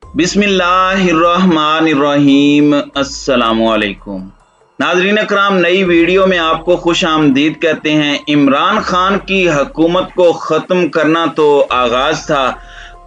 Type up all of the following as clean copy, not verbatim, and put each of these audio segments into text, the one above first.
बिस्मिल्लाहिर्रहमानिर्रहीम। अस्सलामुअलैकुम नाज़रीन अकराम, नई वीडियो में आपको खुश आमदीद कहते हैं। इमरान खान की हुकूमत को ख़त्म करना तो आगाज़ था,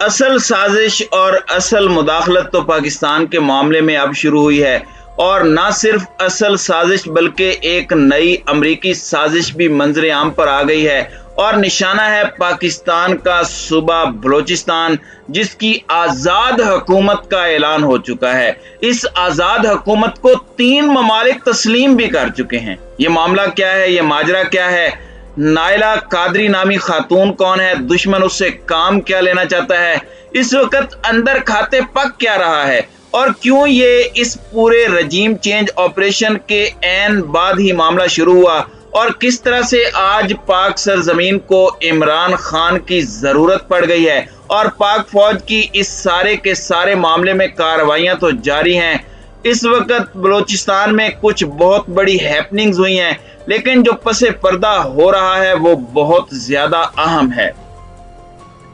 असल साजिश और असल मुदाखलत तो पाकिस्तान के मामले में अब शुरू हुई है। और ना सिर्फ असल साजिश बल्कि एक नई अमरीकी साजिश भी मंजर आम पर आ गई है और निशाना है पाकिस्तान का सूबा बलोचिस्तान, जिसकी आज़ाद हुकूमत का ऐलान हो चुका है। इस आज़ाद हुकूमत को 3 ममालिक तस्लीम भी कर चुके हैं। ये मामला क्या है, ये माजरा क्या है? नायला कादरी नामी खातून कौन है? दुश्मन उससे काम क्या लेना चाहता है? इस वक्त अंदर खाते पक क्या रहा है? और क्यों ये इस पूरे रजीम चेंज ऑपरेशन के ऐन बाद ही मामला शुरू हुआ? और किस तरह से आज पाक सरजमीन को इमरान खान की जरूरत पड़ गई है और पाक फौज की इस सारे के सारे मामले में कार्रवाइयां तो जारी हैं। इस वक्त बलोचिस्तान में कुछ बहुत बड़ी हैपनिंग्स हुई हैं, लेकिन जो पसे पर्दा हो रहा है वो बहुत ज्यादा अहम है।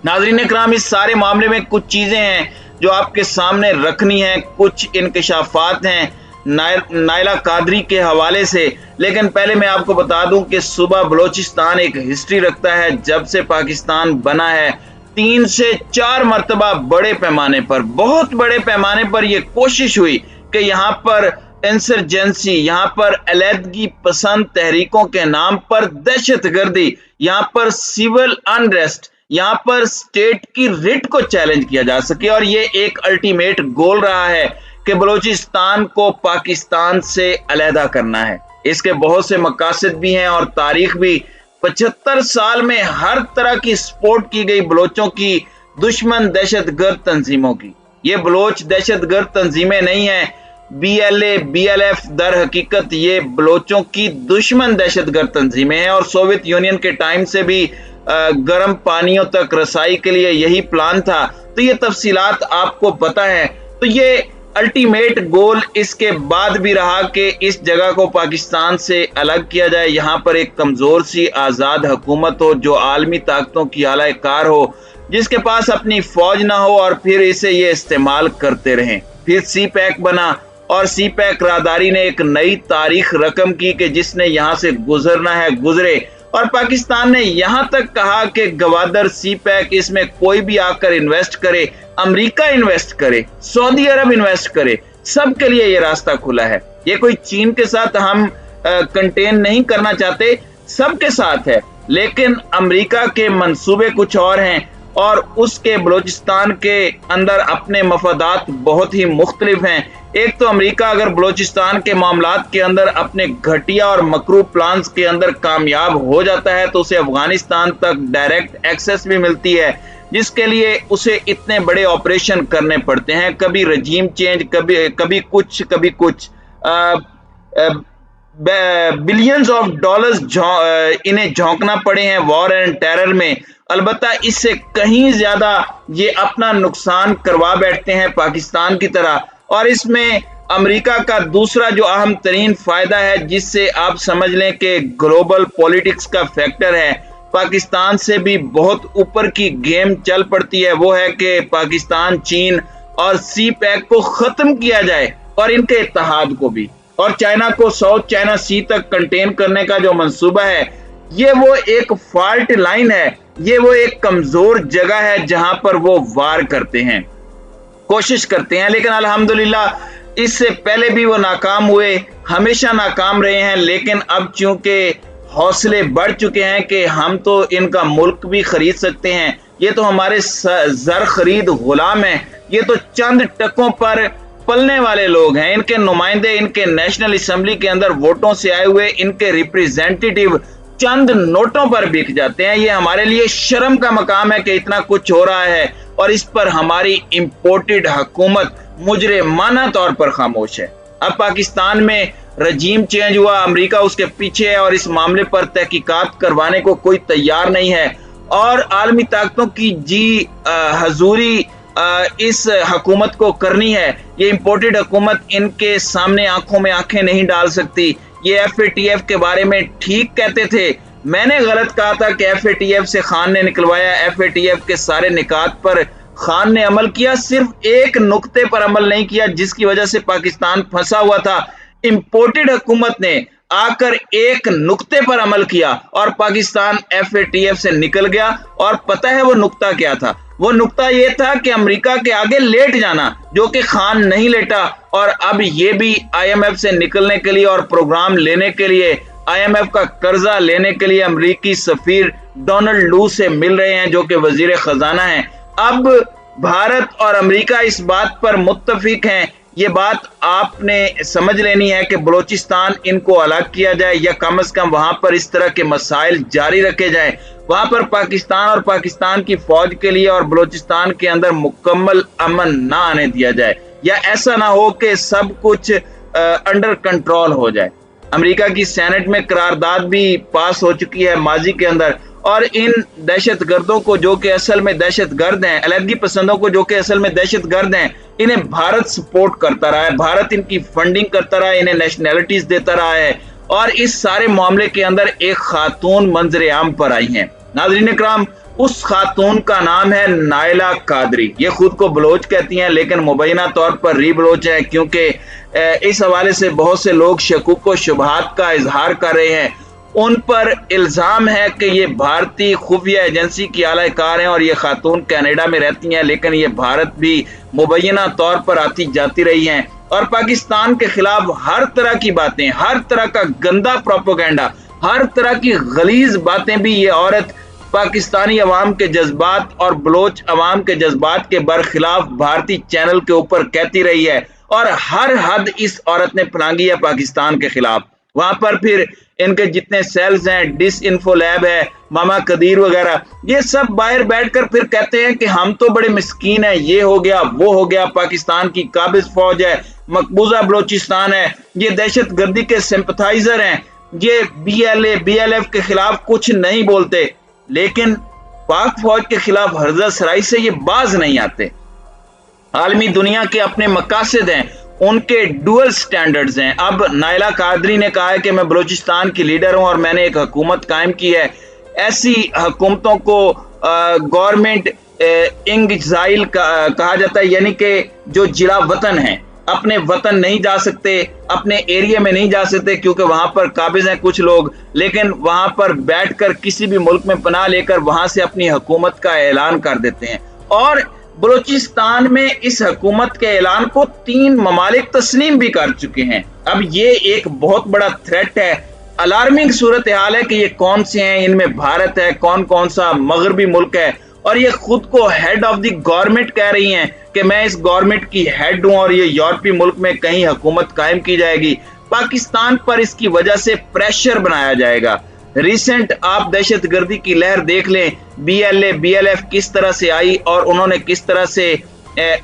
नाज़रीन इकराम, इस सारे मामले में कुछ चीजें हैं जो आपके सामने रखनी है, कुछ इंकशाफात हैं नायला कादरी के हवाले से। लेकिन पहले मैं आपको बता दूं कि सूबा बलोचिस्तान एक हिस्ट्री रखता है। जब से पाकिस्तान बना है 3 से 4 मरतबा बड़े पैमाने पर, बहुत बड़े पैमाने पर यह कोशिश हुई कि यहाँ पर इंसर्जेंसी, यहाँ पर अलहदगी पसंद तहरीकों के नाम पर दहशतगर्दी, यहाँ पर सिविल अनरेस्ट, यहाँ पर स्टेट की रिट को चैलेंज किया जा सके। और ये एक अल्टीमेट गोल रहा है कि बलोचिस्तान को पाकिस्तान से अलहदा करना है। इसके बहुत से मकासद भी हैं और तारीख भी। 75 साल में हर तरह की सपोर्ट की गई बलोचों की दुश्मन दहशतगर्द तंजीमों की। ये बलोच दहशतगर्द तंजीमें नहीं है। BLA BLF दर हकीकत ये बलोचों की दुश्मन दहशतगर्द तंजीमें हैं और सोवियत यूनियन के टाइम से भी गर्म पानियों तक रसाई के लिए यही प्लान था। तो ये तफसीलात आपको पता है। तो ये अल्टीमेट गोल इसके बाद भी रहा कि इस जगह को पाकिस्तान से अलग किया जाए, यहाँ पर एक कमजोर सी आज़ाद हुकूमत हो जो आलमी ताकतों की आला कार हो, जिसके पास अपनी फौज ना हो और फिर इसे ये इस्तेमाल करते रहें। फिर CPEC बना और CPEC राहदारी ने एक नई तारीख रकम की कि जिसने यहाँ से गुजरना है गुजरे। और पाकिस्तान ने यहाँ तक कहा कि गवादर CPEC, इसमें कोई भी आकर इन्वेस्ट करे, अमेरिका इन्वेस्ट करे, सऊदी अरब इन्वेस्ट करे, सबके लिए ये रास्ता खुला है। ये कोई चीन के साथ हम कंटेन नहीं करना चाहते, सबके साथ है। लेकिन अमेरिका के मंसूबे कुछ और हैं और उसके बलोचिस्तान के अंदर अपने मफादात बहुत ही मुख्तलिफ हैं। एक तो अमेरिका अगर बलोचिस्तान के मामलात के अंदर अपने घटिया और मकरू प्लान्स के अंदर कामयाब हो जाता है तो उसे अफगानिस्तान तक डायरेक्ट एक्सेस भी मिलती है, जिसके लिए उसे इतने बड़े ऑपरेशन करने पड़ते हैं। कभी रजीम चेंज, कभी कुछ बिलियंस ऑफ डॉलर्स इन्हें झोंकना पड़े हैं वॉर एंड टेरर में। अलबत्ता इससे कहीं ज्यादा ये अपना नुकसान करवा बैठते हैं पाकिस्तान की तरह। और इसमें अमेरिका का दूसरा जो अहम तरीन फायदा है, जिससे आप समझ लें कि ग्लोबल पॉलिटिक्स का फैक्टर है, पाकिस्तान से भी बहुत ऊपर की गेम चल पड़ती है, वो है कि पाकिस्तान, चीन और CPEC को खत्म किया जाए और इनके इत्तेहाद को भी, और चाइना को साउथ चाइना सी तक कंटेन करने का जो मंसूबा है, ये वो एक फॉल्ट लाइन है, ये वो एक कमजोर जगह है जहां पर वो वार करते हैं, कोशिश करते हैं। लेकिन अल्हम्दुलिल्लाह इससे पहले भी वो नाकाम हुए, हमेशा नाकाम रहे हैं। लेकिन अब चूंकि हौसले बढ़ चुके हैं कि हम तो इनका मुल्क भी खरीद सकते हैं, ये तो हमारे जर खरीद गुलाम हैं, ये तो चंद टकों पर पलने वाले लोग हैं, इनके नुमाइंदे, इनके नेशनल असेंबली के अंदर वोटों से आए हुए इनके रिप्रेजेंटेटिव चंद नोटों पर बिक जाते हैं। ये हमारे लिए शर्म का मकाम है कि इतना कुछ हो रहा है और इस पर हमारी इंपोर्टेड हुकूमत मुजरिमाना तौर पर खामोश है। अब पाकिस्तान में रजीम चेंज हुआ, अमेरिका उसके पीछे है और इस मामले पर तहकीकात करवाने को कोई तैयार नहीं है। और आलमी ताकतों की जी हजूरी इस हुकूमत को करनी है। ये इंपोर्टेड हुकूमत इनके सामने आंखों में आंखें नहीं डाल सकती। ये FATF के बारे में ठीक कहते थे, मैंने गलत कहा था कि FATF से खान ने निकलवाया। FATF के सारे निकात पर खान ने अमल किया, सिर्फ एक नुक्ते पर अमल नहीं किया जिसकी वजह से पाकिस्तान फंसा हुआ था। इंपोर्टेड हुकूमत ने आकर एक नुक्ते पर अमल किया और पाकिस्तान FATF से निकल गया। और पता है वो नुक्ता क्या था? वो नुक्ता ये था कि अमेरिका के आगे लेट जाना, जो कि खान नहीं लेटा। और अब ये भी IMF से निकलने के लिए और प्रोग्राम लेने के लिए, IMF का कर्जा लेने के लिए अमेरिकी सफीर डोनाल्ड लू से मिल रहे हैं, जो कि वजीर खजाना हैं। अब भारत और अमेरिका इस बात पर मुत्तफिक हैं, ये बात आपने समझ लेनी है कि बलूचिस्तान इनको अलग किया जाए या कम से कम वहां पर इस तरह के मसाइल जारी रखे जाए। वहां पर पाकिस्तान और पाकिस्तान की फौज के लिए और बलूचिस्तान के अंदर मुकम्मल अमन ना आने दिया जाए, या ऐसा ना हो कि सब कुछ अंडर कंट्रोल हो जाए। अमेरिका की सेनेट में करारदाद भी पास हो चुकी है माजी के अंदर, और इन दहशतगर्दों को जो कि असल में दहशतगर्द हैं, अलहदगी पसंदों को जो कि असल में दहशतगर्द हैं, इन्हें भारत सपोर्ट करता रहा है, भारत इनकी फंडिंग करता रहा है, इन्हें नेशनैलिटीज देता रहा है। और इस सारे मामले के अंदर एक खातून मंजरे आम पर आई हैं। नाज़रीन इकराम, उस खातून का नाम है नायला कादरी। ये खुद को बलोच कहती हैं, लेकिन मुबैना तौर पर री बलोच है, क्योंकि इस हवाले से बहुत से लोग शकूक व शुबहात का इजहार कर रहे हैं। उन पर इल्ज़ाम है कि ये भारतीय खुफिया एजेंसी की आलाकार हैं और ये खातून कनाडा में रहती हैं, लेकिन ये भारत भी मुबैना तौर पर आती जाती रही हैं और पाकिस्तान के खिलाफ हर तरह की बातें, हर तरह का गंदा प्रोपेगेंडा, हर तरह की गलीज बातें भी ये औरत पाकिस्तानी अवाम के जज्बात और बलोच अवाम के जज्बात के बरखिलाफ भारतीय चैनल के ऊपर कहती रही है। और हर हद इस औरत ने फलांगी है पाकिस्तान के खिलाफ। वहां पर फिर इनके जितने सेल्स हैं, डिस इन्फो लैब है, मामा कदीर वगैरह, ये सब बाहर बैठकर फिर कहते हैं कि हम तो बड़े मिस्कीन हैं, ये हो गया वो हो गया, पाकिस्तान की काबिज फौज है, मकबूजा बलोचिस्तान है, ये दहशत गर्दी के सिंपथाइजर हैं, ये BLA BLF के खिलाफ कुछ नहीं बोलते, लेकिन पाक फौज के खिलाफ हर्जा सराई से ये बाज नहीं आते। आलमी दुनिया के अपने मकासद हैं, उनके डुअल स्टैंडर्ड्स हैं। अब नायला कादरी ने कहा है कि मैं बलूचिस्तान की लीडर हूं और मैंने एक हुकूमत कायम की है। ऐसी हुकूमतों को गवर्नमेंट इंगजाइल कहा जाता है, यानी कि जो जिला वतन है, अपने वतन नहीं जा सकते, अपने एरिया में नहीं जा सकते क्योंकि वहां पर काबिज हैं कुछ लोग, लेकिन वहां पर बैठकर किसी भी मुल्क में पनाह लेकर वहां से अपनी हुकूमत का ऐलान कर देते हैं। और बलूचिस्तान में इस हुकूमत के ऐलान को 3 ममालिक तस्लीम भी कर चुके हैं। अब ये एक बहुत बड़ा थ्रेट है, अलार्मिंग सूरत हाल है कि ये कौन से हैं, इनमें भारत है, कौन कौन सा मगरबी मुल्क है, और ये खुद को हेड ऑफ द गवर्नमेंट कह रही हैं कि मैं इस गवर्नमेंट की हेड हूं और ये यूरोपीय मुल्क में कहीं हुकूमत कायम की जाएगी। पाकिस्तान पर इसकी वजह से प्रेशर बनाया जाएगा। रिसेंट आप दहशतगर्दी की लहर देख लें, BLA BLF किस तरह से आई और उन्होंने किस तरह से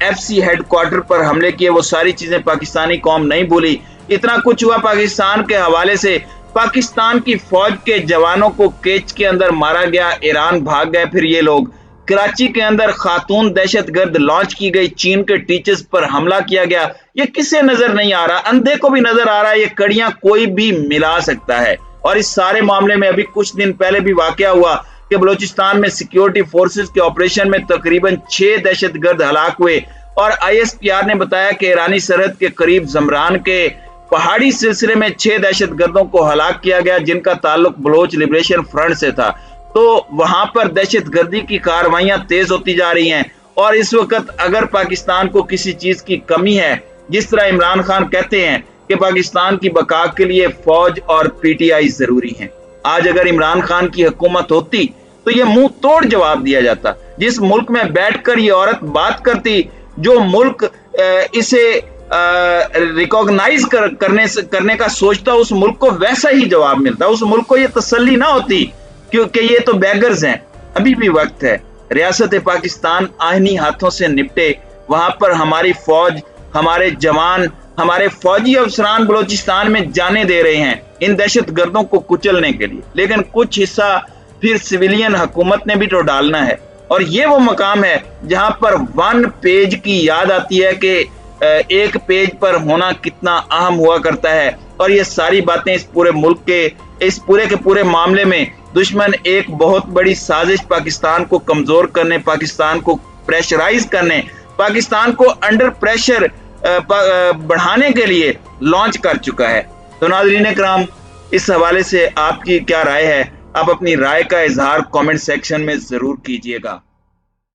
FC हेडक्वार्टर पर हमले किए, वो सारी चीजें पाकिस्तानी कौम नहीं भूली। इतना कुछ हुआ पाकिस्तान के हवाले से, पाकिस्तान की फौज के जवानों को केच के अंदर मारा गया, ईरान भाग गए फिर ये लोग। कराची के अंदर खातून दहशतगर्द लॉन्च की गई, चीन के टीचर्स पर हमला किया गया। ये किसे नजर नहीं आ रहा? अंधे को भी नजर आ रहा है, ये कड़ियां कोई भी मिला सकता है। और इस सारे मामले में अभी कुछ दिन पहले भी वाकया हुआ कि बलूचिस्तान में सिक्योरिटी फोर्सेस के ऑपरेशन में तकरीबन 6 दहशतगर्द हलाक हुए। और ISPR ने बताया कि ईरानी सरहद के करीब जमरान के पहाड़ी सिलसिले में 6 दहशतगर्दों को हलाक किया गया, जिनका ताल्लुक बलोच लिबरेशन फ्रंट से था। तो वहां पर दहशतगर्दी की कार्रवाइयां तेज होती जा रही हैं। और इस वक्त अगर पाकिस्तान को किसी चीज की कमी है, जिस तरह इमरान खान कहते हैं कि पाकिस्तान की बका के लिए फौज और PTI जरूरी हैं, आज अगर इमरान खान की हुकूमत होती तो ये मुंह तोड़ जवाब दिया जाता। जिस मुल्क में बैठकर ये औरत बात करती, जो मुल्क इसे रिकॉग्नाइज करने का सोचता, उस मुल्क को वैसा ही जवाब मिलता। उस मुल्क को ये तसल्ली ना होती क्योंकि ये तो बैगर्स हैं। अभी भी वक्त है, रियासत पाकिस्तान आईनी हाथों से निपटे। वहां पर हमारी फौज, हमारे जवान, हमारे फौजी अफसरान बलूचिस्तान में जाने दे रहे हैं इन दहशतगर्दों को कुचलने के लिए, लेकिन कुछ हिस्सा फिर सिविलियन हुकूमत ने भी तो डालना है। और ये वो मकाम है जहां पर 1 पेज की याद आती है कि एक पेज पर होना कितना अहम हुआ करता है। और ये सारी बातें इस पूरे मुल्क के, इस पूरे के पूरे मामले में दुश्मन एक बहुत बड़ी साजिश पाकिस्तान को कमजोर करने, पाकिस्तान को प्रेशराइज करने, पाकिस्तान को अंडर प्रेशर बढ़ाने के लिए लॉन्च कर चुका है। तो नाज़रीन इकराम, इस हवाले से आपकी क्या राय है? आप अपनी राय का इजहार कमेंट सेक्शन में जरूर कीजिएगा।